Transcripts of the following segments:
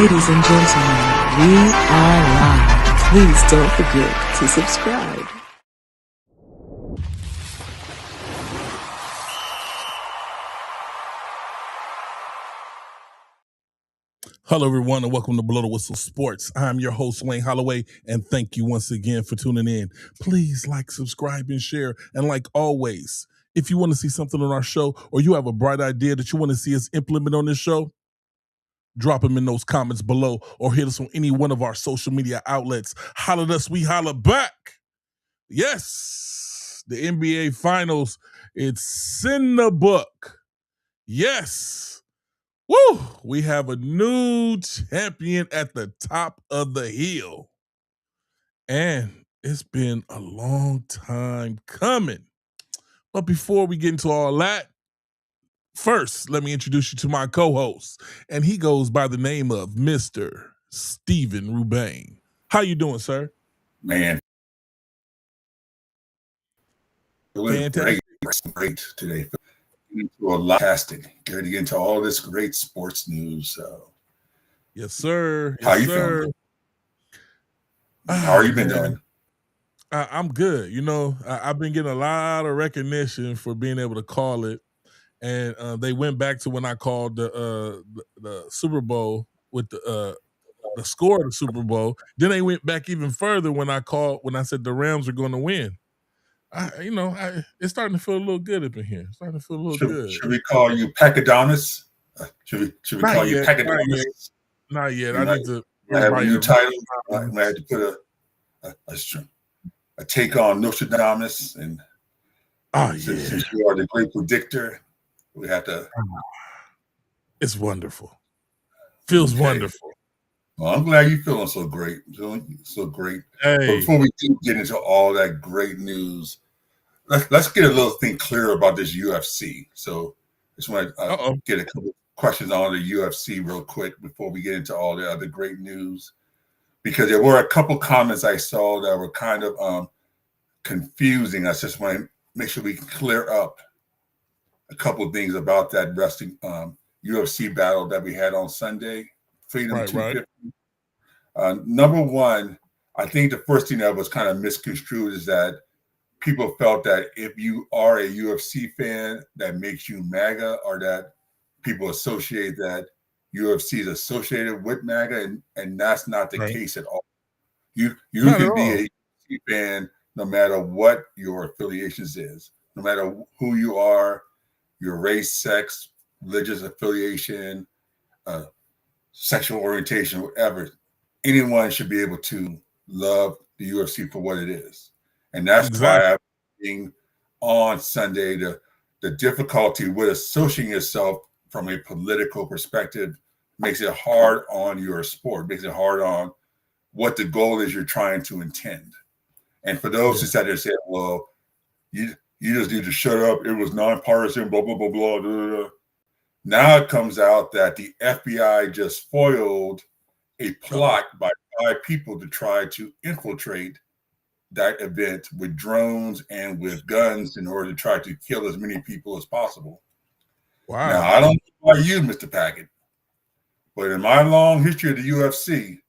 Ladies and gentlemen, we are live. Please don't forget to subscribe. Hello, everyone, and welcome to Below the Whistle Sports. I'm your host, Wayne Holloway, and thank you once again for tuning in. Please like, subscribe, and share. And like always, if you want to see something on our show or you have a bright idea that you want to see us implement on this show, drop them in those comments below or hit us on any one of our social media outlets. Holler at us, we holler back. Yes, the NBA Finals, it's in the book. Yes. Woo! We have a new champion at the top of the hill. And it's been a long time coming. But before we get into all that, first, let me introduce you to my co-host. And he goes by the name of Mr. Steven Rubain. How you doing, sir? Man. Fantastic. Great today. Into a lot fantastic. Going to get into all this great sports news. Yes, sir. How you feeling? How are you been doing? I'm good. You know, I've been getting a lot of recognition for being able to call it, and they went back to when I called the Super Bowl with the score of the Super Bowl. Then they went back even further when I said the Rams are going to win. It's starting to feel a little good up in here. It's starting to feel a little good. Should we call you Packadonis? Should we call you Packadonis? Not yet. I need to have a new title. I had to put a take on Nostradamus, and since you are the great predictor, we have to. It's wonderful. Feels wonderful. Well, I'm glad you're feeling so great. So great. Hey. But before we do get into all that great news, let's get a little thing clear about this UFC. So I just want to get a couple questions on the UFC real quick before we get into all the other great news. Because there were a couple comments I saw that were kind of confusing. I just want to make sure we can clear up a couple of things about that wrestling UFC battle that we had on Sunday. Freedom 250. Number one, I think the first thing that was kind of misconstrued is that people felt that if you are a UFC fan, that makes you MAGA, or that people associate that UFC is associated with MAGA, and that's not the case at all. You can be a UFC fan no matter what your affiliations is, no matter who you are, your race, sex, religious affiliation, sexual orientation, whatever. Anyone should be able to love the UFC for what it is. And that's why I'm being on Sunday, the difficulty with associating yourself from a political perspective makes it hard on your sport, makes it hard on what the goal is you're trying to intend. And for those who sat there and said, well, you just need to shut up. It was nonpartisan, blah, blah, blah, blah, blah, blah. Now it comes out that the FBI just foiled a plot by 5 people to try to infiltrate that event with drones and with guns in order to try to kill as many people as possible. Wow. Now, I don't know about you, Mr. Packett, but in my long history of the UFC,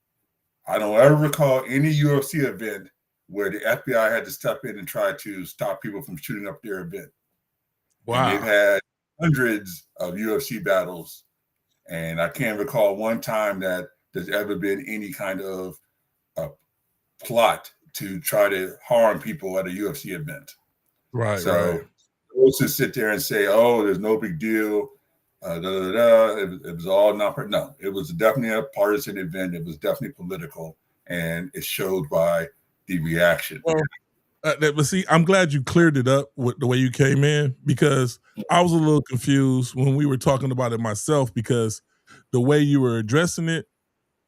I don't ever recall any UFC event where the FBI had to step in and try to stop people from shooting up their event. Wow. And they've had hundreds of UFC battles, and I can't recall one time that there's ever been any kind of plot to try to harm people at a UFC event. Right. So those who sit there and say, "Oh, there's no big deal," it was all not. No, it was definitely a partisan event. It was definitely political, and it showed by the reaction. Well, but see, I'm glad you cleared it up with the way you came in, because I was a little confused when we were talking about it myself, because the way you were addressing it,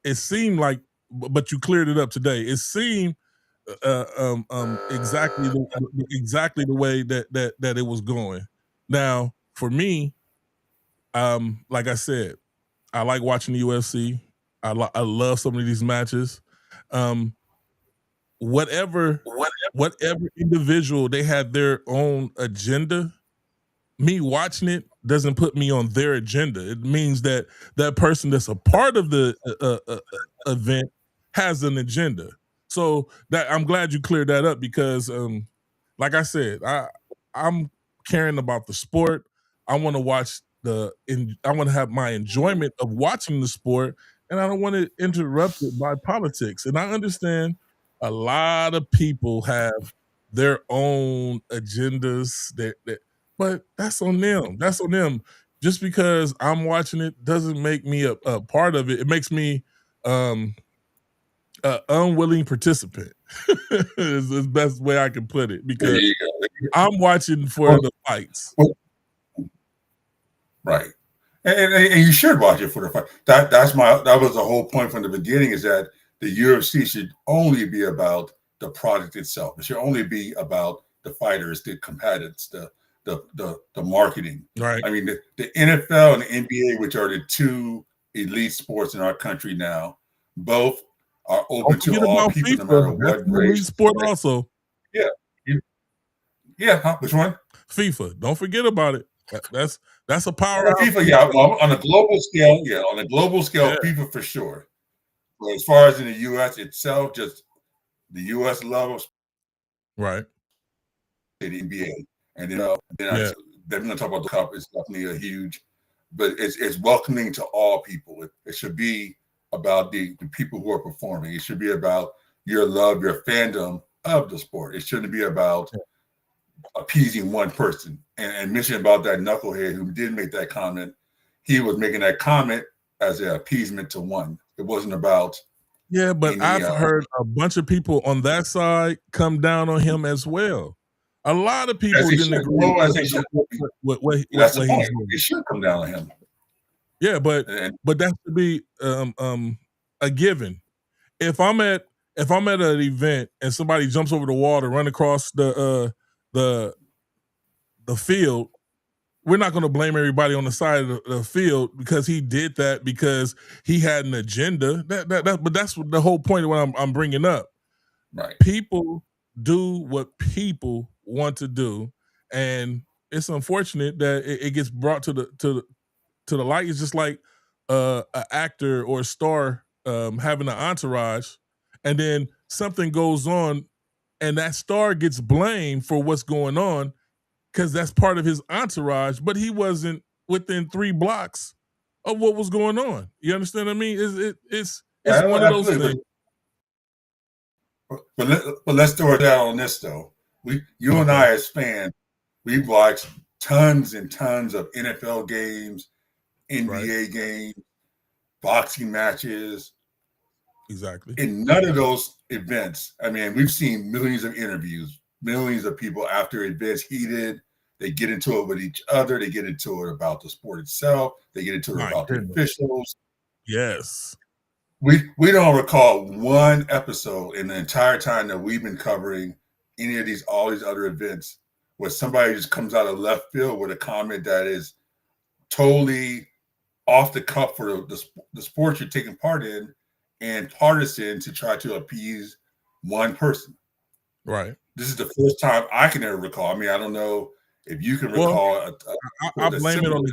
it seemed like, but you cleared it up today. It seemed exactly the way that it was going. Now, for me, like I said, I like watching the UFC. I love some of these matches. Whatever individual, they had their own agenda. Me watching it, doesn't put me on their agenda. It means that that person that's a part of the event has an agenda. So that I'm glad you cleared that up because, like I said, I'm caring about the sport. I want to watch I want to have my enjoyment of watching the sport, and I don't want it interrupted by politics. And I understand a lot of people have their own agendas but that's on them. That's on them. Just because I'm watching it doesn't make me a part of it. It makes me an unwilling participant. is the best way I can put it because I'm watching for the fights. Right. And you should watch it for the fight. That was the whole point from the beginning, is that the UFC should only be about the product itself. It should only be about the fighters, the combatants, the marketing. Right. I mean, the NFL and the NBA, which are the two elite sports in our country now, both are open to all people, no matter what race. Sport also. Yeah. Yeah. Which one? FIFA. Don't forget about it. That's a power. FIFA, yeah. On a global scale, FIFA for sure. But as far as in the U.S. itself, just the U.S. level, right? The NBA, and then we're going to talk about the cup. It's definitely a huge, but it's welcoming to all people. It should be about the people who are performing. It should be about your love, your fandom of the sport. It shouldn't be about appeasing one person. And mentioning about that knucklehead who did make that comment, he was making that comment as an appeasement to one. It wasn't about. Yeah, but I've heard a bunch of people on that side come down on him as well. A lot of people didn't agree with what he's doing. It should come down on him. Yeah, but that should be a given. If I'm at an event and somebody jumps over the wall to run across the field, we're not going to blame everybody on the side of the field because he did that because he had an agenda. But that's the whole point of what I'm bringing up. Right. People do what people want to do, and it's unfortunate that it gets brought to the light. It's just like an actor or a star having an entourage, and then something goes on, and that star gets blamed for what's going on because that's part of his entourage, but he wasn't within 3 blocks of what was going on. You understand what I mean? It's one of those things. But let's throw it down on this though. You and I as fans, we've watched tons and tons of NFL games, NBA games, boxing matches. Exactly. In none of those events, I mean, we've seen millions of interviews, millions of people after events heated. They get into it with each other. They get into it about the sport itself. They get into it about the officials. Yes. We don't recall one episode in the entire time that we've been covering any of all these other events where somebody just comes out of left field with a comment that is totally off the cuff for the sport you're taking part in and partisan to try to appease one person. Right. This is the first time I can ever recall. I mean, I don't know if you can recall. I blame it on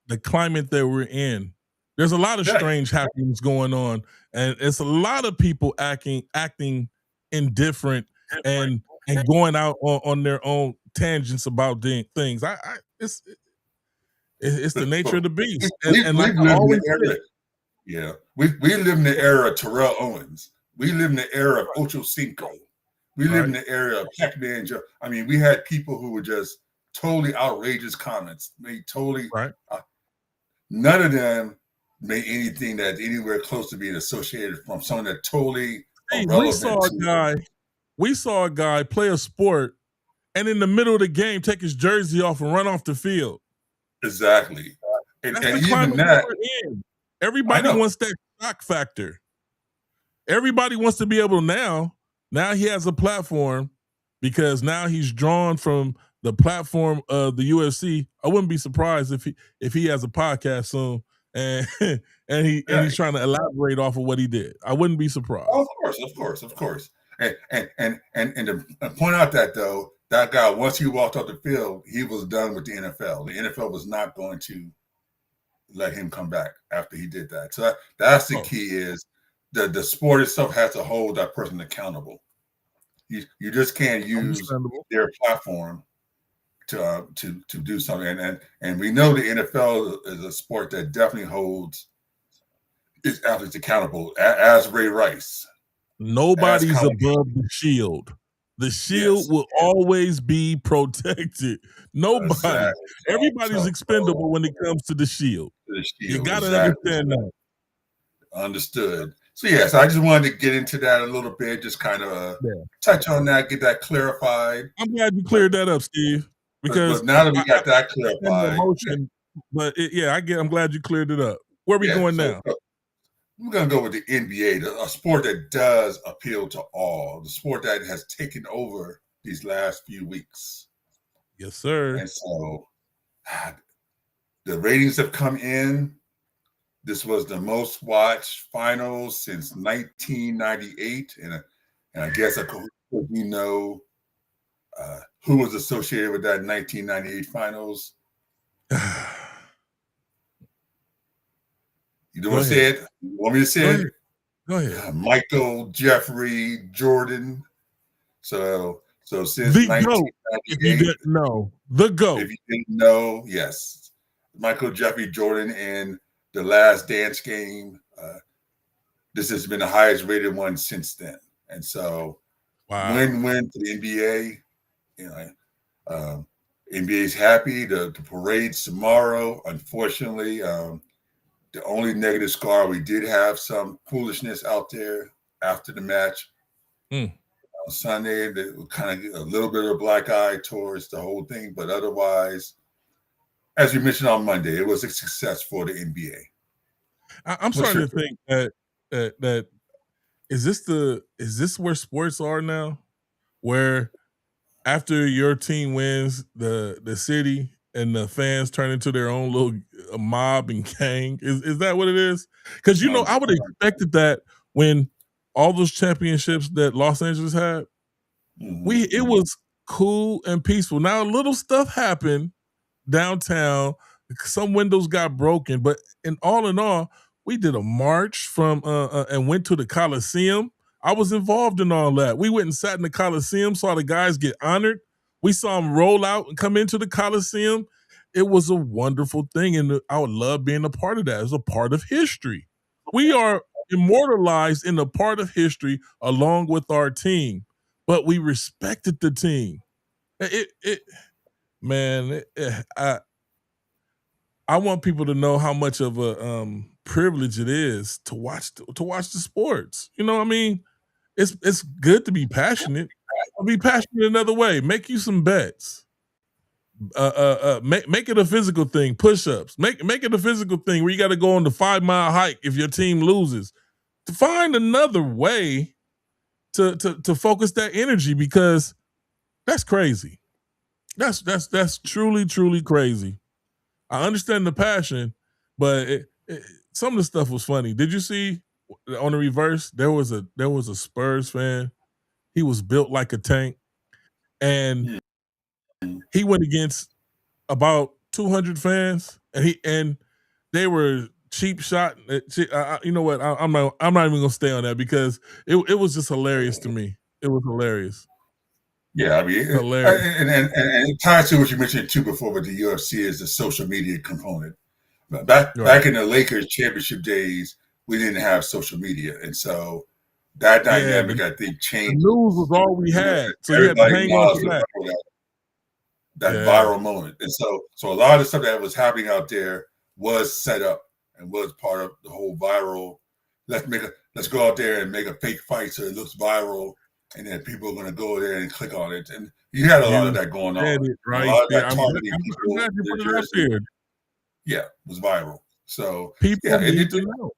the climate that we're in. There's a lot of strange happenings going on, and it's a lot of people acting indifferent and going out on their own tangents about things. It's the nature of the beast. And like I always say, yeah, we live in the era of Terrell Owens. We live in the era of Ocho Cinco. We live in the era of Pac-Man Joe. I mean, we had people who were just totally outrageous comments. Made totally none of them made anything that's anywhere close to being associated from someone that totally irrelevant. We saw a guy play a sport and in the middle of the game take his jersey off and run off the field. Exactly. And even that, everybody wants that shock factor. Everybody wants to be able now he has a platform because now he's drawn from the platform of the UFC. I wouldn't be surprised if he has a podcast soon and he's trying to elaborate off of what he did. I wouldn't be surprised. Of course. And to point out that though, that guy, once he walked off the field, he was done with the NFL. The NFL was not going to let him come back after he did that. So that's the key is the sport itself has to hold that person accountable. You just can't use their platform to do something. And we know the NFL is a sport that definitely holds its athletes accountable, as Ray Rice. Nobody's above the shield. The shield will always be protected. Nobody. Exactly. Everybody's expendable when it comes to the shield. You got to understand that. Understood. So, yes, I just wanted to get into that a little bit, just kind of touch on that, get that clarified. I'm glad you cleared that up, Steve. Because but now that we got that clarified. But I'm glad you cleared it up. Where are we going now? We're going to go with the NBA, a sport that does appeal to all, the sport that has taken over these last few weeks. Yes, sir. And so the ratings have come in. This was the most watched finals since 1998. And I guess you know who was associated with that 1998 finals. You don't want to say it? You want me to say it? Go ahead. Michael Jeffrey Jordan. So since the 1998, if you didn't know, the GOAT. If you didn't know, yes, Michael Jeffrey Jordan in The Last Dance game. This has been the highest rated one since then, and so win-win for the NBA. You know, NBA's happy. The parade's tomorrow. Unfortunately. The only negative scar, we did have some foolishness out there after the match. On Sunday, that kind of a little bit of a black eye towards the whole thing. But otherwise, as you mentioned on Monday, it was a success for the NBA. I'm starting to think that is this where sports are now? Where after your team wins, the city and the fans turn into their own little mob and gang. Is that what it is? Because, I would have expected that when all those championships that Los Angeles had, it was cool and peaceful. Now, little stuff happened downtown. Some windows got broken, but in all, we did a march from and went to the Coliseum. I was involved in all that. We went and sat in the Coliseum, saw the guys get honored. We saw them roll out and come into the Coliseum. It was a wonderful thing, and I would love being a part of that. It's a part of history. We are immortalized in a part of history along with our team, but we respected the team. I want people to know how much of a privilege it is to watch the sports. You know what I mean? It's good to be passionate. I'll be passionate another way. Make you some bets. Make it a physical thing. Push-ups. Make it a physical thing where you got to go on the 5-mile hike if your team loses. To find another way to focus that energy, because that's crazy. That's truly crazy. I understand the passion, but some of the stuff was funny. Did you see on the reverse? There was a Spurs fan. He was built like a tank, and he went against about 200 fans, and they were cheap shot. You know what? I'm not even gonna stay on that because it was just hilarious to me. It was hilarious. Yeah, I mean, hilarious. And it ties to what you mentioned too before with the UFC is the social media component. Back in the Lakers championship days, we didn't have social media, and so that dynamic I think changed. The news was all we had, so you had to hang on to that viral moment. And so a lot of the stuff that was happening out there was set up and was part of the whole viral. Let's go out there and make a fake fight so it looks viral, and then people are going to go there and click on it. And you had a lot of that going on. Right? A lot of that I'm glad you put it out there. Yeah, it was viral. So people need to know.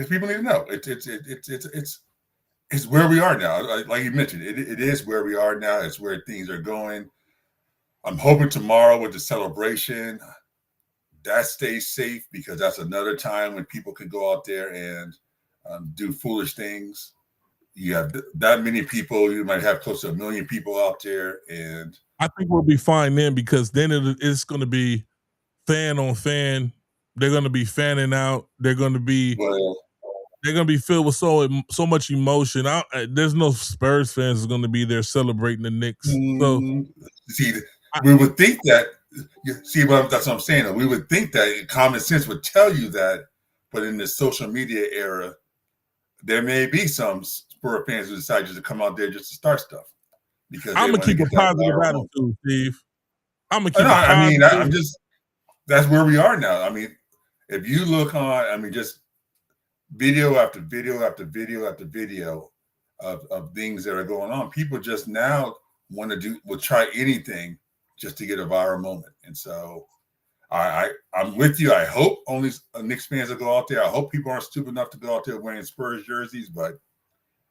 People need to know. It's where we are now. Like you mentioned, it is where we are now. It's where things are going. I'm hoping tomorrow with the celebration that stays safe, because that's another time when people can go out there and do foolish things. you have that many people. You might have close to 1 million people out there, and I think we'll be fine then, because then it's going to be fan on fan. They're going to be fanning out. They're going to be filled with so much emotion. There's no Spurs fans is going to be there celebrating the Knicks. So see, we would think that. See, that's what I'm saying. We would think that common sense would tell you that, but in the social media era, there may be some Spurs fans who decide just to come out there just to start stuff. Because I'm gonna keep a positive attitude, Steve. I'm gonna keep. I'm just. That's where we are now. I mean, if you look on, just video after video after video after video of things that are going on, people just now will try anything just to get a viral moment. And so I'm with you. I hope only Knicks fans will go out there. I hope people aren't stupid enough to go out there wearing Spurs jerseys, but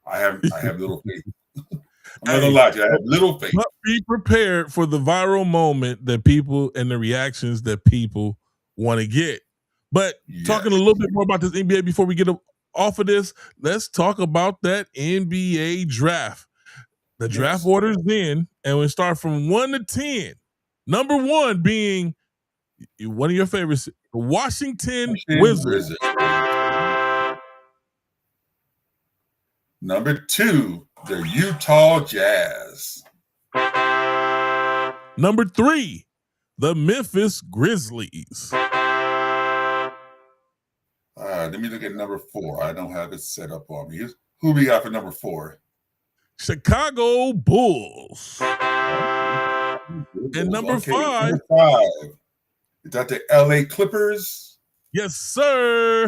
I have little faith. I'm not gonna lie to you. I have little faith. But be prepared for the viral moment that people and the reactions that people want to get. But talking a little bit more about this NBA before we get off of this, let's talk about that NBA draft. The draft order's in, and we start from 1 to 10. Number 1 being one of your favorites, the Washington Wizards. Number 2, the Utah Jazz. Number 3, the Memphis Grizzlies. Let me look at number 4. I don't have it set up on me. Who we got for number 4? Chicago Bulls. And number 5. Number 5. Is that the LA Clippers? Yes, sir.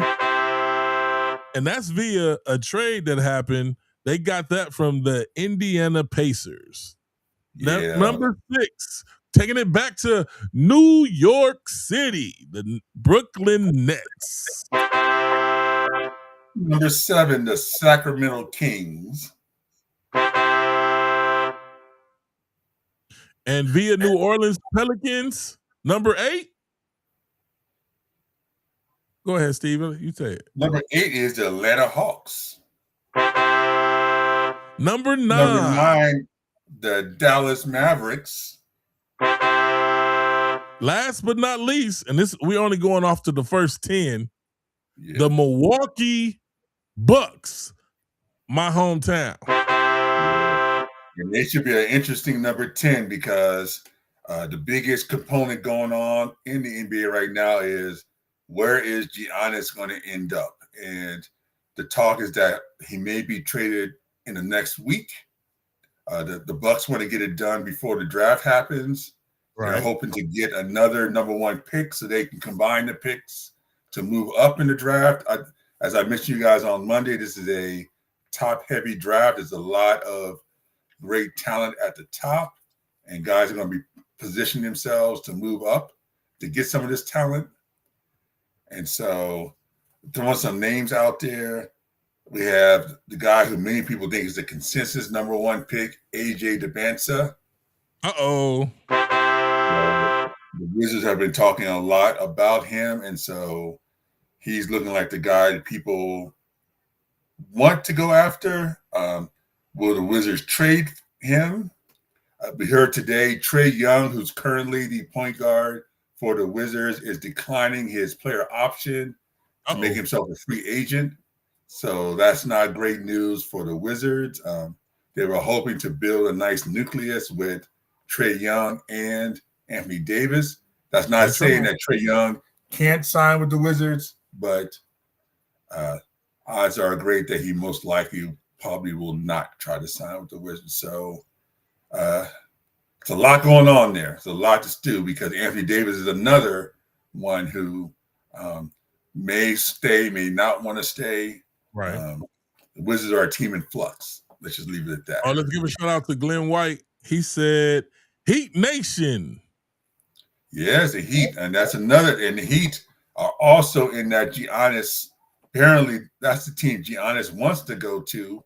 And that's via a trade that happened. They got that from the Indiana Pacers. Yeah. Number 6, taking it back to New York City, the Brooklyn Nets. Number 7, the Sacramento Kings. And via New Orleans Pelicans, number 8. Go ahead, Steven. You say it. Number 8 is the Atlanta Hawks. Number 9. Number 9, the Dallas Mavericks. Last but not least, and this we're only going off to the first 10, the Milwaukee Bucks, my hometown. And they should be an interesting number 10 because the biggest component going on in the NBA right now is where is Giannis going to end up? And the talk is that he may be traded in the next week. The Bucks want to get it done before the draft happens. Right. They're hoping to get another number 1 pick so they can combine the picks to move up in the draft. As I mentioned you guys on Monday, this is a top-heavy draft. There's a lot of great talent at the top, and guys are going to be positioning themselves to move up to get some of this talent. And so throwing some names out there, we have the guy who many people think is the consensus number 1 pick, AJ Debinsa. The Wizards have been talking a lot about him, and so he's looking like the guy that people want to go after. Will the Wizards trade him? We heard today Trae Young, who's currently the point guard for the Wizards, is declining his player option to make himself a free agent. So that's not great news for the Wizards. They were hoping to build a nice nucleus with Trae Young and Anthony Davis. That's not saying that Trae Young can't sign with the Wizards, but odds are great that he most likely probably will not try to sign with the Wizards. So it's a lot going on there. It's a lot to stew because Anthony Davis is another one who may stay, may not want to stay. Right. The Wizards are a team in flux. Let's just leave it at that. Let's give a shout out to Glenn White. He said, Heat Nation. Yes, the Heat. And that's another. And the Heat are also in that Giannis. Apparently, that's the team Giannis wants to go to,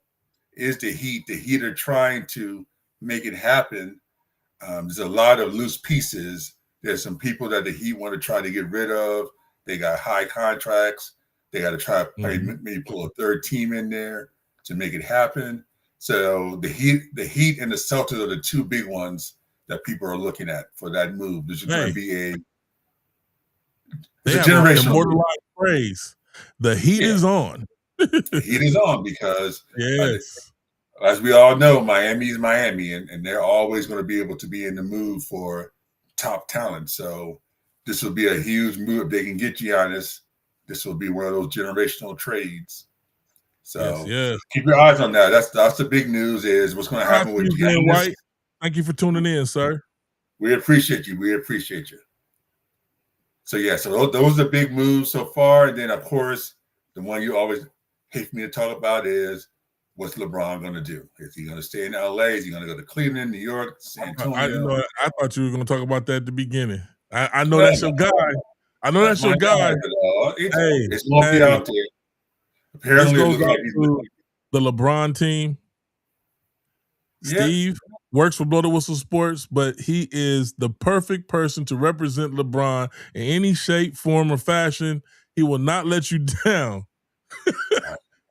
is the Heat. The Heat are trying to make it happen. There's a lot of loose pieces. There's some people that the Heat want to try to get rid of. They got high contracts. They got to try to maybe pull a third team in there. to make it happen. So the Heat and the Celtics are the two big ones that people are looking at for that move. This is going to be they have an immortalized phrase. The heat is on. The heat is on because, as we all know, Miami is Miami, and they're always going to be able to be in the mood for top talent. So this will be a huge move. If they can get Giannis, this will be one of those generational trades. So keep your eyes on that. That's the big news is what's going to happen with Giannis. White. Thank you for tuning in, sir. We appreciate you. We appreciate you. So, so those are the big moves so far. And then, of course, the one you always hate for me to talk about is what's LeBron going to do? Is he going to stay in LA? Is he going to go to Cleveland, New York, San Antonio? I thought you were going to talk about that at the beginning. I know that's your guy. I know that's your guy. It's going to be out there. Apparently, it looks like the LeBron team. Steve works for Blow the Whistle Sports, but he is the perfect person to represent LeBron in any shape, form, or fashion. He will not let you down.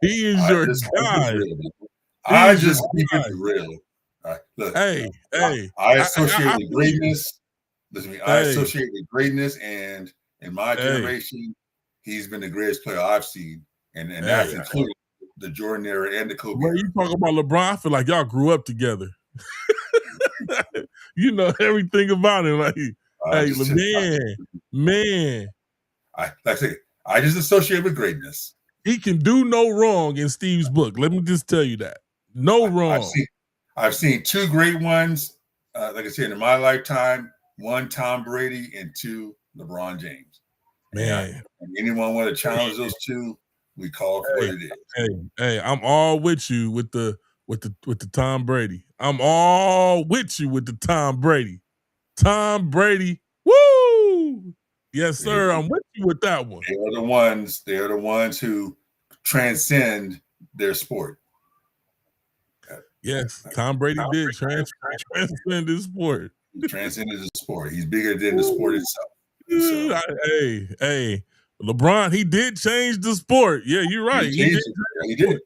He is your guy. I just keep it real. Look, I associate with greatness. Listen to me. I associate with greatness, and in my generation, he's been the greatest player I've seen, and that's including the Jordan era and the Kobe. When you talk about LeBron, I feel like y'all grew up together. You know everything about him. Like, man. I just associate with greatness. He can do no wrong in Steve's book. Let me just tell you that. No wrong. I've seen two great ones, like I said, in my lifetime. One, Tom Brady, and two, LeBron James. Man. And anyone want to challenge those two, we call it for what it is. Hey, I'm all with you with the Tom Brady. I'm all with you with the Tom Brady. Tom Brady, woo! Yes, sir. I'm with you with that one. They are the ones who transcend their sport. Yes, Tom Brady did transcend his sport. He transcended the sport. He's bigger than the sport itself. So. Hey, LeBron, he did change the sport. Yeah, you're right. He did.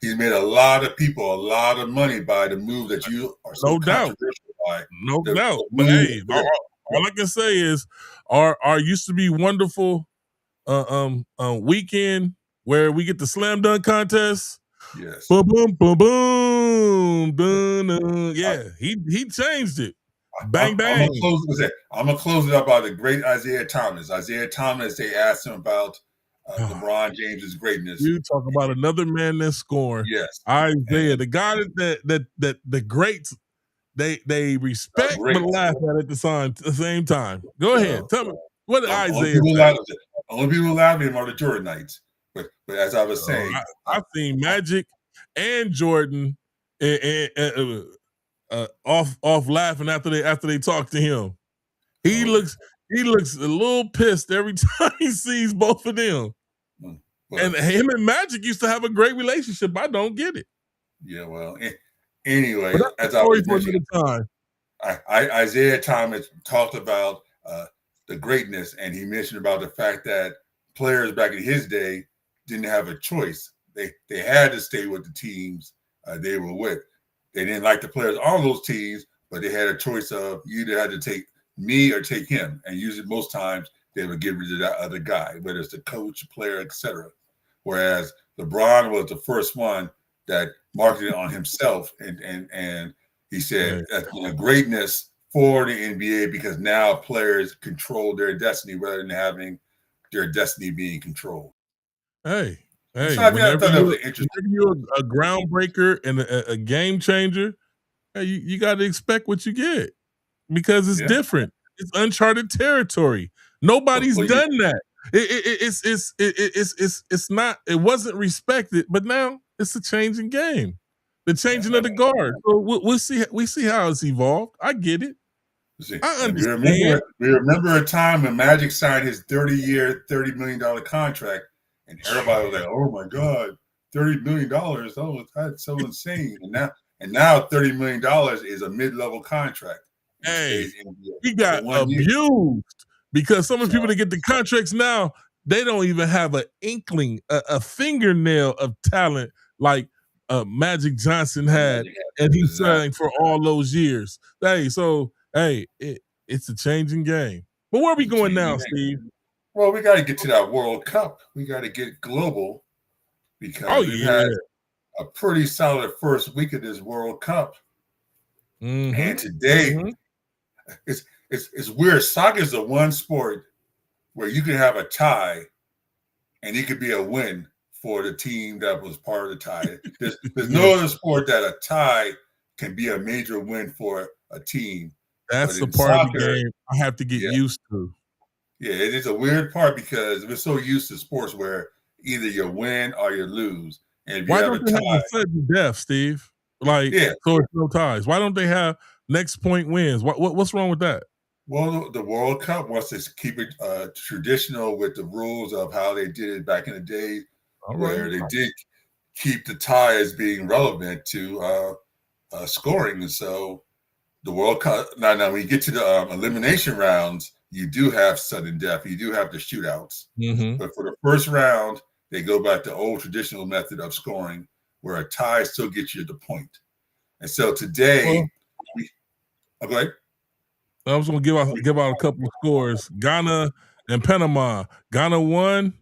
He's made a lot of people a lot of money by the move that you are so controversial by. No doubt. But hey, all I can say is our used to be wonderful weekend where we get the slam dunk contest. Yes. Boom, boom, boom, boom, dun, dun. Yeah, he changed it. Bang, bang. I'm going to close it up by the great Isaiah Thomas. Isaiah Thomas, they asked him about LeBron James's greatness. You talk about another man that's scoring. Yes. Isaiah, the guy that the greats, they respect but laugh at the same time. Go ahead. Tell me, what did Isaiah say? Only people who laugh at him are the Jordanites. But as I was saying. I've seen Magic and Jordan off laughing after they talk to him. He looks a little pissed every time he sees both of them. And him and Magic used to have a great relationship. I don't get it. Yeah, well, anyway, as I was mentioning, Isaiah Thomas talked about the greatness, and he mentioned about the fact that players back in his day didn't have a choice. They had to stay with the teams they were with. They didn't like the players on those teams, but they had a choice of you either had to take me or take him. And usually most times they would give it to that other guy, whether it's the coach, player, etc. Whereas LeBron was the first one that marketed on himself, and he said greatness for the NBA because now players control their destiny rather than having their destiny being controlled. Hey, whenever you're a groundbreaker and a game changer, hey, you got to expect what you get because it's different. It's uncharted territory. Nobody's done that. It's not. It wasn't respected, but now it's a changing game. The changing of the guard. So we'll see. We see how it's evolved. I get it. I understand. We remember a time when Magic signed his 30-year, $30 million contract. And everybody was like, "Oh my God, $30 million! Oh, that's so insane!" And now $30 million is a mid-level contract. Hey, he got abused because some of the people that get the contracts now they don't even have an inkling, a fingernail of talent like Magic Johnson had, and he sang for all those years. It's a changing game. But where are we going now, Steve? Well, we got to get to that World Cup. We got to get global because we've had a pretty solid first week of this World Cup. And today, it's weird. Soccer is the one sport where you can have a tie and it could be a win for the team that was part of the tie. There's no other sport that a tie can be a major win for a team. That's the part of the game I have to get used to. Yeah, it is a weird part because we're so used to sports where either you win or you lose. And if you Why have don't a they tie, have a sudden death, Steve? So it's no ties. Why don't they have next point wins? What's wrong with that? Well, the World Cup wants to keep it traditional with the rules of how they did it back in the day, where they did keep the tie as being relevant to scoring. And so the World Cup, now when you get to the elimination rounds, you do have sudden death. You do have the shootouts. But for the first round, they go back to the old traditional method of scoring where a tie still gets you the point. And so today, go ahead. I was going to give out a couple of scores. Ghana and Panama. Ghana 1,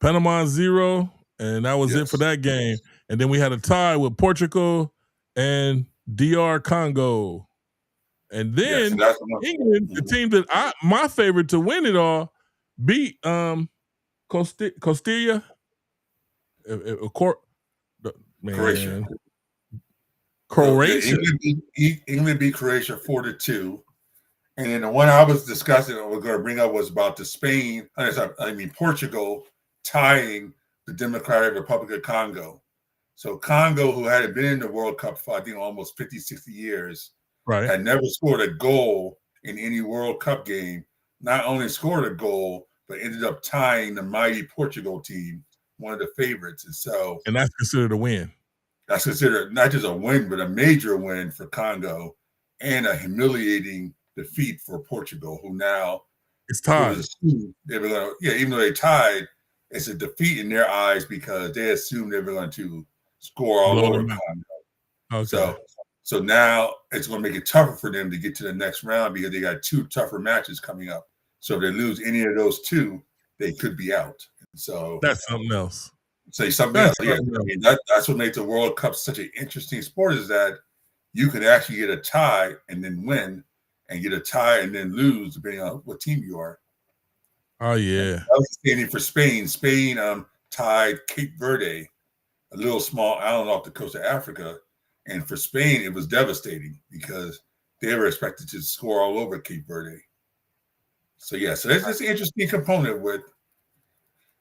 Panama 0, and that was it for that game. And then we had a tie with Portugal and DR Congo. And then England, the team that my favorite to win it all, beat Croatia. England beat Croatia 4-2. And then the one I was discussing, we're going to bring up, was about Portugal tying the Democratic Republic of Congo. So Congo, who hadn't been in the World Cup for, I think, almost 50, 60 years, had never scored a goal in any World Cup game. Not only scored a goal, but ended up tying the mighty Portugal team, one of the favorites. And that's considered a win. That's considered not just a win, but a major win for Congo and a humiliating defeat for Portugal, who now it's tied. Even though they tied, it's a defeat in their eyes because they assumed they were going to score all over Congo. So now it's going to make it tougher for them to get to the next round because they got two tougher matches coming up. So if they lose any of those two, they could be out. So that's something else. That's what makes the World Cup such an interesting sport, is that you can actually get a tie and then win, and get a tie and then lose, depending on what team you are. Oh, yeah. That was standing for Spain. Spain tied Cape Verde, a little small island off the coast of Africa. And for Spain, it was devastating because they were expected to score all over Cape Verde. So there's this interesting component with.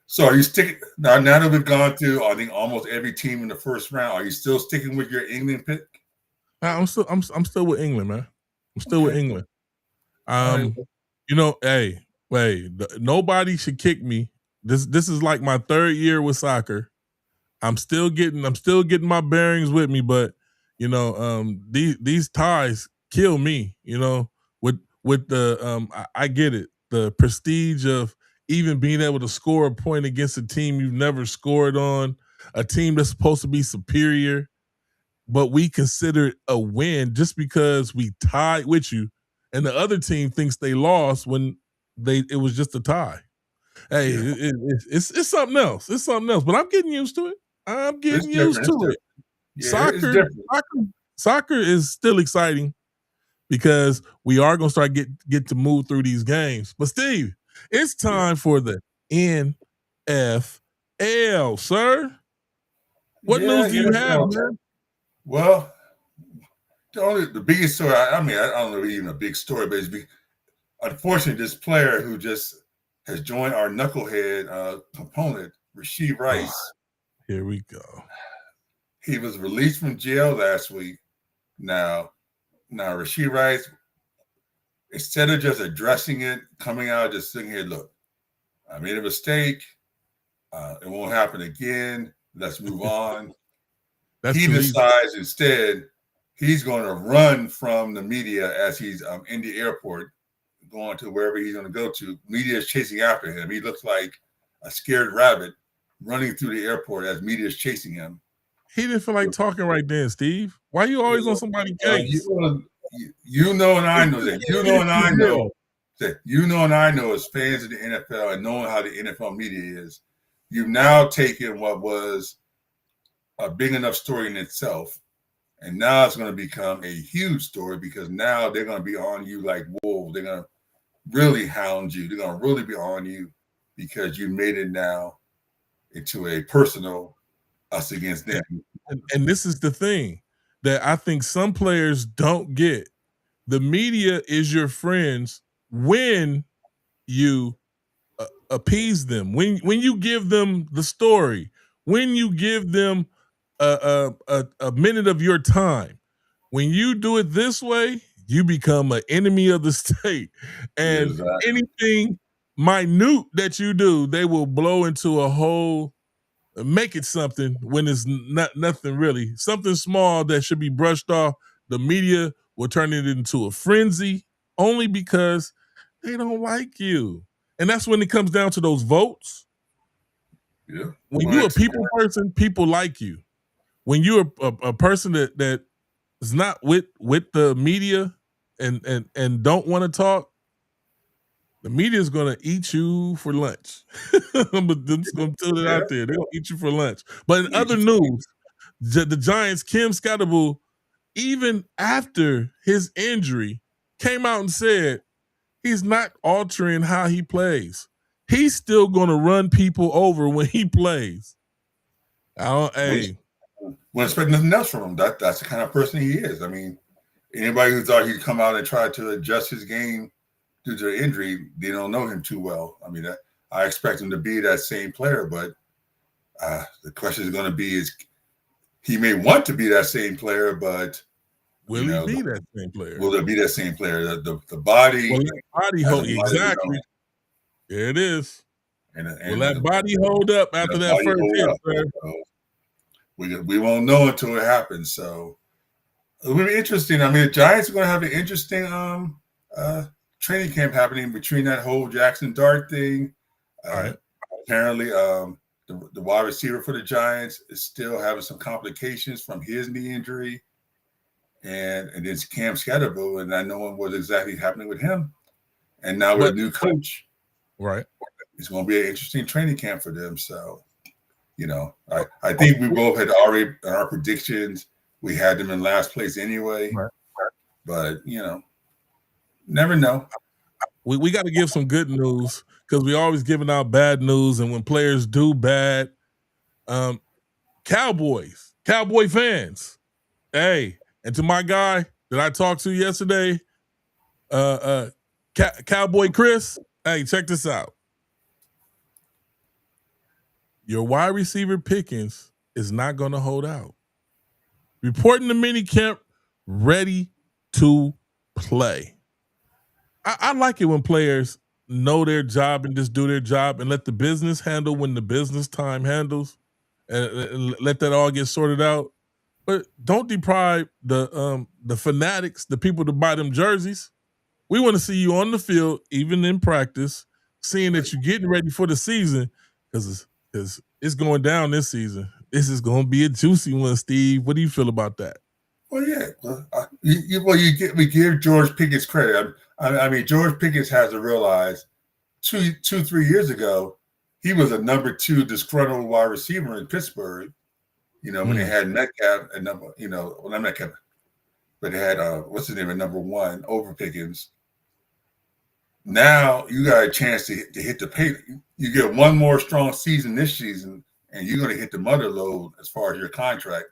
So are you sticking now that we've gone through, I think, almost every team in the first round? Are you still sticking with your England pick? I'm still with England, man. I'm still with England. Nobody should kick me. This is like my third year with soccer. I'm still getting my bearings with me, but these ties kill me. With the I get it, the prestige of even being able to score a point against a team you've never scored on, a team that's supposed to be superior, but we consider it a win just because we tied with you, and the other team thinks they lost when it was just a tie. Hey, it's something else. It's something else, but I'm getting used to it. I'm getting used to it. Yeah, soccer is still exciting because we are going to start get to move through these games. But Steve, it's time for the NFL, sir. What news do you have, man? Well, the biggest story, I don't know if it's even a big story, but unfortunately, this player who just has joined our knucklehead component, Rashee Rice. Here we go. He was released from jail last week. Now Rashee Rice, instead of just addressing it, coming out, just sitting here, look, I made a mistake. It won't happen again. Let's move on. He decides instead he's going to run from the media as he's in the airport, going to wherever he's going to go to. Media is chasing after him. He looks like a scared rabbit running through the airport as media is chasing him. He didn't feel like talking right then, Steve. Why you always on somebody's case? You know, and I know that. You know, and I know that. You know, and I know as fans of the NFL and knowing how the NFL media is, you've now taken what was a big enough story in itself, and now it's going to become a huge story because now they're going to be on you like wolves. They're going to really hound you. They're going to really be on you because you made it now into a personal us against them. And this is the thing that I think some players don't get. The media is your friends when you appease them, when you give them the story, when you give them a minute of your time. When you do it this way, you become an enemy of the state. And anything minute that you do, they will blow into a whole, make it something when it's not nothing really. Something small that should be brushed off, the media will turn it into a frenzy only because they don't like you. And that's when it comes down to those votes. Yeah. When you're a people person, people like you. When you're a person that is not with the media and don't want to talk, the media is going to eat you for lunch. I'm just going to tell it out there. They'll eat you for lunch. But in other news, the Giants, Kim Scatterbull, even after his injury, came out and said he's not altering how he plays. He's still going to run people over when he plays. Wouldn't expect nothing else from him. That's the kind of person he is. I mean, anybody who thought he'd come out and try to adjust his game due to the injury, they don't know him too well. I mean, I expect him to be that same player, but the question is going to be is he may want to be that same player, but will he be that same player? Will it be that same player? The body, hold exactly. There it is. And will that body hold up after that first hit? So we won't know until it happens. So it'll be interesting. I mean, the Giants are going to have an interesting training camp happening between that whole Jackson Dart thing. All right. Apparently, the wide receiver for the Giants is still having some complications from his knee injury. And it's Cam Scatterbull, and I know what's exactly happening with him. And now with a new coach. Right. It's going to be an interesting training camp for them. So, I think we both had already our predictions. We had them in last place anyway. Right. But, never know. We got to give some good news because we always giving out bad news. And when players do bad, Cowboy fans, hey, and to my guy that I talked to yesterday, Cowboy Chris, hey, check this out. Your wide receiver Pickens is not going to hold out. Reporting to minicamp, ready to play. I like it when players know their job and just do their job and let the business handle when the business time handles and let that all get sorted out. But don't deprive the fanatics, the people to buy them jerseys. We want to see you on the field, even in practice, seeing that you're getting ready for the season because it's going down this season. This is going to be a juicy one, Steve. What do you feel about that? Well, yeah. We give George Pickens credit. I mean, George Pickens has to realize 3 years ago, he was a number 2 disgruntled wide receiver in Pittsburgh. When they had Metcalf and not Metcalf, but they had what's his name at number 1 over Pickens. Now you got a chance to hit the pay. You get one more strong season this season, and you're going to hit the mother load as far as your contract.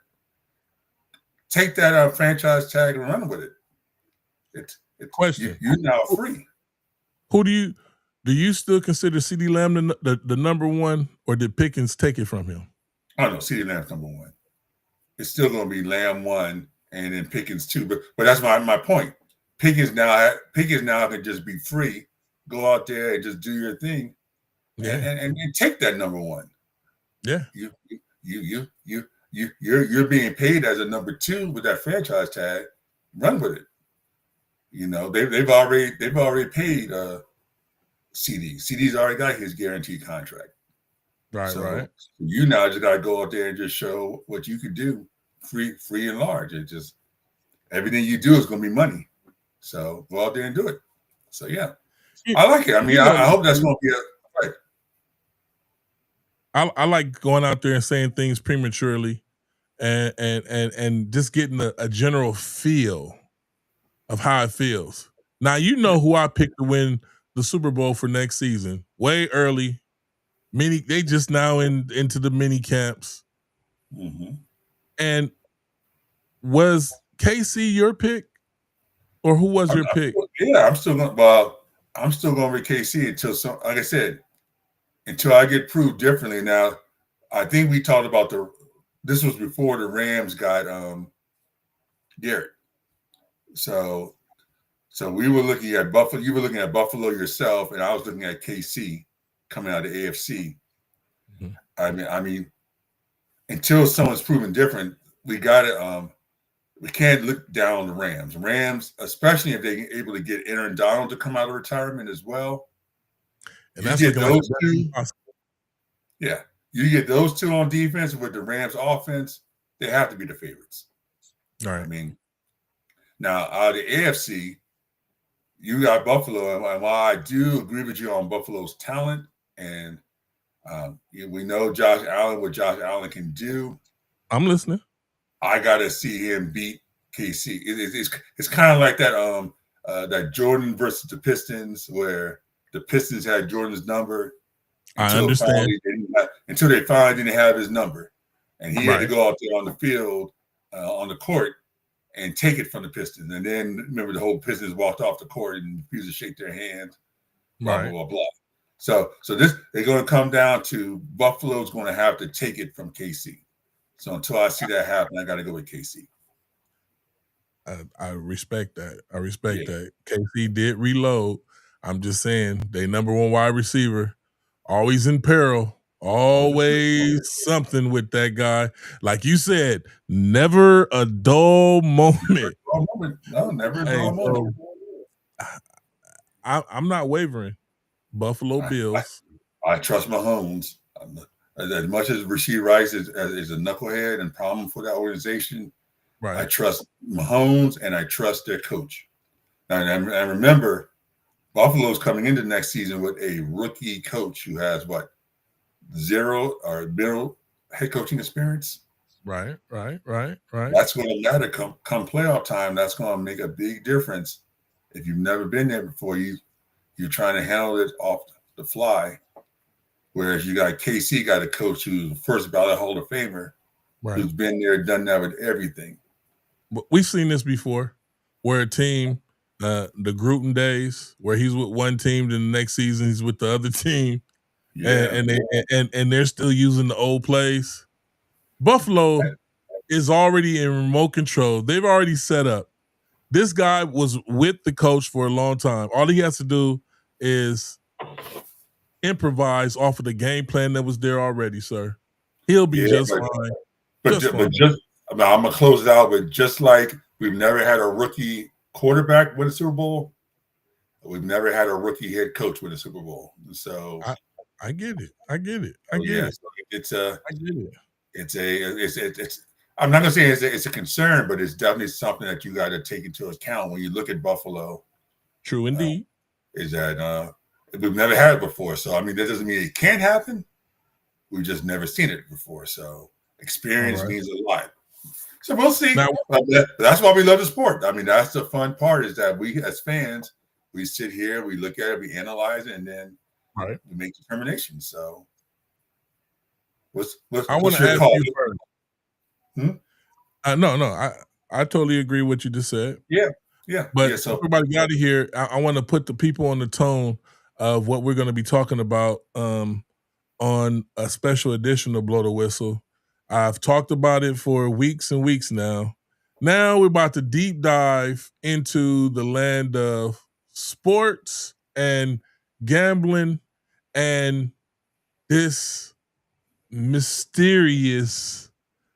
Take that franchise tag and run with it. It's question. You're now free. Who do you still consider CeeDee Lamb the number 1, or did Pickens take it from him? Oh no, CeeDee Lamb's number 1. It's still going to be Lamb 1 and then Pickens 2. But that's my point. Pickens now can just be free, go out there and just do your thing, and take that number 1. Yeah, you're being paid as a number 2 with that franchise tag. Run with it. They've already paid CD. CD's already got his guaranteed contract. Right. You now just got to go out there and just show what you can do, free and large. It just everything you do is going to be money. So go out there and do it. So yeah, I like it. I mean, I hope that's going to be right. I like going out there and saying things prematurely, and just getting a general feel of how it feels. Now you know who I picked to win the Super Bowl for next season. Way early, they just now into the mini camps. Mm-hmm. And was KC your pick, or who was your pick? I'm still going. Well, I'm still going with KC until like I said, until I get proved differently. Now, I think we talked about this was before the Rams got Garrett. So we were looking at Buffalo. You were looking at Buffalo yourself, and I was looking at KC coming out of the AFC. Mm-hmm. I mean, until someone's proven different, we got to. We can't look down on the Rams. Rams, especially if they're able to get Aaron Donald to come out of retirement as well. And you get those two. Yeah, you get those two on defense with the Rams offense. They have to be the favorites. All right. I mean, now out of the AFC, you got Buffalo, and while I do agree with you on Buffalo's talent, and we know Josh Allen, what Josh Allen can do. I'm listening. I gotta see him beat KC. It's kind of like that that Jordan versus the Pistons, where the Pistons had Jordan's number. I understand. Until they finally didn't have his number, and he had to go out there on the field, on the court, and take it from the Pistons. And then remember, the whole Pistons walked off the court and refused to shake their hand. Blah blah blah. So this they're going to come down to Buffalo's going to have to take it from KC. So until I see that happen, I got to go with KC. I respect that. That. KC did reload. I'm just saying, they number one wide receiver, always in peril, always something with that guy. Like you said, never a dull moment. No, never a dull moment. I'm not wavering. Buffalo Bills. I trust Mahomes. As much as Rashid Rice is a knucklehead and problem for that organization, right? I trust Mahomes and I trust their coach. And remember, Buffalo's coming into next season with a rookie coach who has zero or middle head coaching experience. Right. That's going to matter come playoff time. That's going to make a big difference. If you've never been there before, you're trying to handle it off the fly. Whereas you got KC, got a coach who's the first ballot Hall of Famer, who's been there, done that with everything. We've seen this before, where a team, the Gruden days, where he's with one team, then the next season he's with the other team, and they're still using the old plays. Buffalo is already in remote control. They've already set up. This guy was with the coach for a long time. All he has to do is improvise off of the game plan that was there already, sir. He'll be just fine. I'm gonna close it out with just like we've never had a rookie quarterback win a Super Bowl, we've never had a rookie head coach win a Super Bowl. So I get it. I get it. It's I'm not gonna say it's a concern, but it's definitely something that you got to take into account when you look at Buffalo. True indeed. Is that we've never had it before. So, I mean, that doesn't mean it can't happen. We've just never seen it before. So, experience means a lot. So, we'll see. Now, that's why we love the sport. I mean, that's the fun part is that we, as fans, we sit here, we look at it, we analyze it, and then we make determinations. So, what's your call? You first. I totally agree with what you just said. Yeah. But so everybody got to hear, I want to put the people on the tone of what we're going to be talking about on a special edition of Blow the Whistle. I've talked about it for weeks and weeks now. Now we're about to deep dive into the land of sports and gambling and this mysterious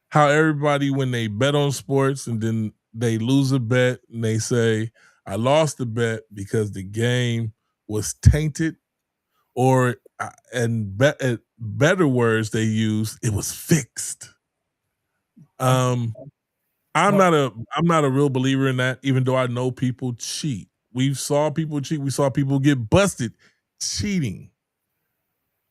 how everybody, when they bet on sports and then they lose a bet and they say, I lost the bet because the game was tainted, or and better words they use, it was fixed. I'm not a real believer in that, even though I know people cheat. We saw people cheat. We saw people get busted cheating.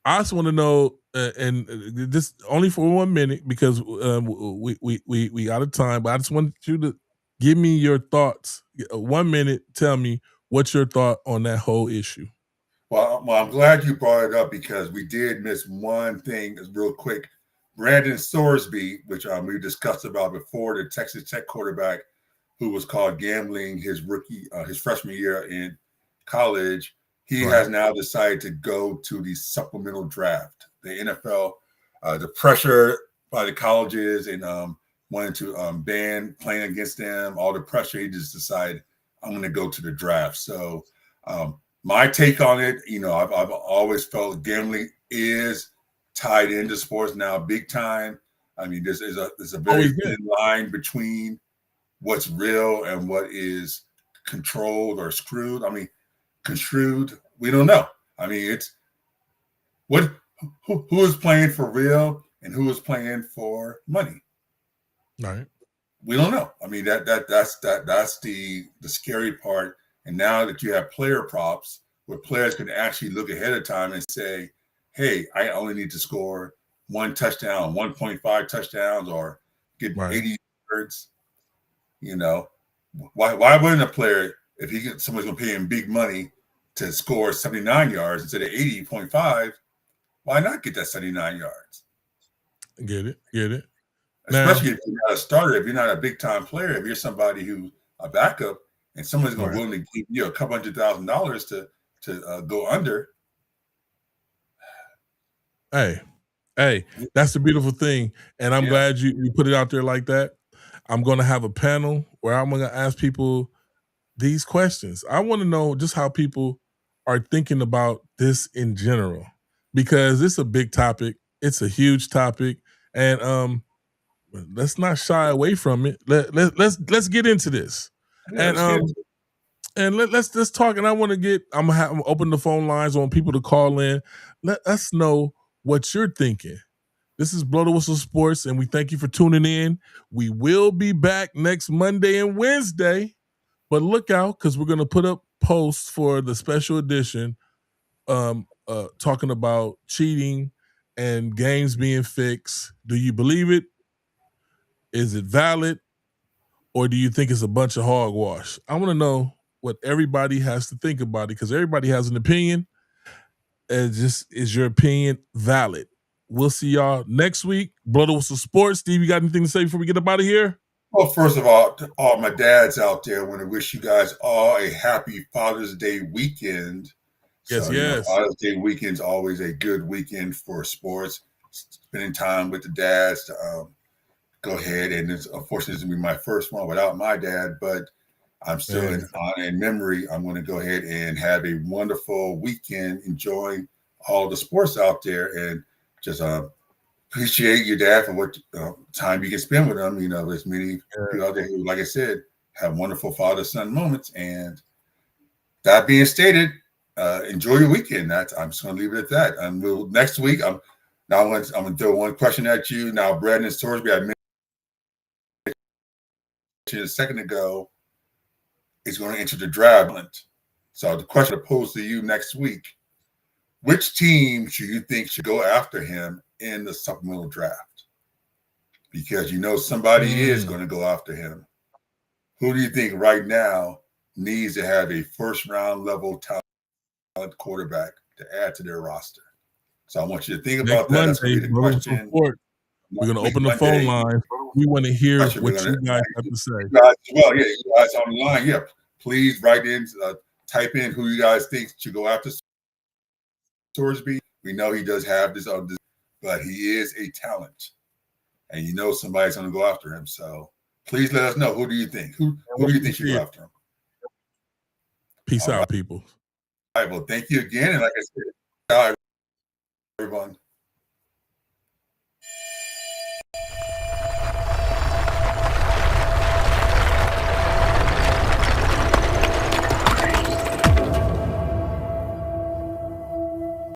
I just want to know, and this only for 1 minute because we out of time. But I just want you to give me your thoughts. 1 minute. Tell me what's your thought on that whole issue. Well, I'm glad you brought it up because we did miss one thing real quick. Brandon Sorsby, which we discussed about before, the Texas Tech quarterback who was caught gambling his freshman year in college, he has now decided to go to the supplemental draft. The NFL, the pressure by the colleges and wanting to ban playing against them, all the pressure, he just decided, I'm going to go to the draft. So my take on it, I've always felt gambling is tied into sports now big time. I mean, there's a very thin line between what's real and what is controlled or screwed. I mean, construed, we don't know. I mean, it's who is playing for real and who is playing for money. Right. We don't know. I mean, that's the scary part. And now that you have player props where players can actually look ahead of time and say, hey, I only need to score 1 touchdown, 1.5 touchdowns, or get 80 yards. Why wouldn't a player, if somebody's going to pay him big money to score 79 yards instead of 80.5, why not get that 79 yards? Get it. Especially if you're not a starter, if you're not a big time player, if you're somebody who's a backup and someone's going to willing to give you a couple $100,000 to go under. Hey, that's the beautiful thing. And I'm glad you put it out there like that. I'm going to have a panel where I'm going to ask people these questions. I want to know just how people are thinking about this in general, because it's a big topic. It's a huge topic. And let's not shy away from it. Let's get into this. And let's talk. And I want to I'm gonna open the phone lines. I want people to call in. Let us know what you're thinking. This is Blow the Whistle Sports, and we thank you for tuning in. We will be back next Monday and Wednesday, but look out because we're gonna put up posts for the special edition, talking about cheating and games being fixed. Do you believe it? Is it valid? Or do you think it's a bunch of hogwash? I want to know what everybody has to think about it, because everybody has an opinion. Is your opinion valid? We'll see y'all next week. Blow the Whistle Sports. Steve, you got anything to say before we get up out of here? Well, first of all, to all my dads out there, I want to wish you guys all a happy Father's Day weekend. Yes. Father's Day weekend is always a good weekend for sports. Spending time with the dads to go ahead, and it's unfortunately this will be my first one without my dad, but I'm still in honor and memory. I'm going to go ahead and have a wonderful weekend enjoying all the sports out there, and just appreciate your dad for what time you can spend with him. There's many people out there who, like I said, have wonderful father-son moments. And that being stated, enjoy your weekend. I'm just going to leave it at that. And next week, I'm going to throw one question at you. Now, Brandon Sorsby, I mentioned a second ago, is going to enter the draft. So the question I pose to you next week: which team should you think should go after him in the supplemental draft? Because somebody is going to go after him. Who do you think right now needs to have a first-round level talent quarterback to add to their roster? So I want you to think about that. That's going to be the question. We're going to open the phone line. We want to hear what you guys have to say. You guys on the line, please write in, type in who you guys think should go after Sorsby. We know he does have this, but he is a talent, and somebody's going to go after him. So please let us know. Who do you think? Who do you think should go after him? Peace out, people. All right. Well, thank you again, and like I said, everyone.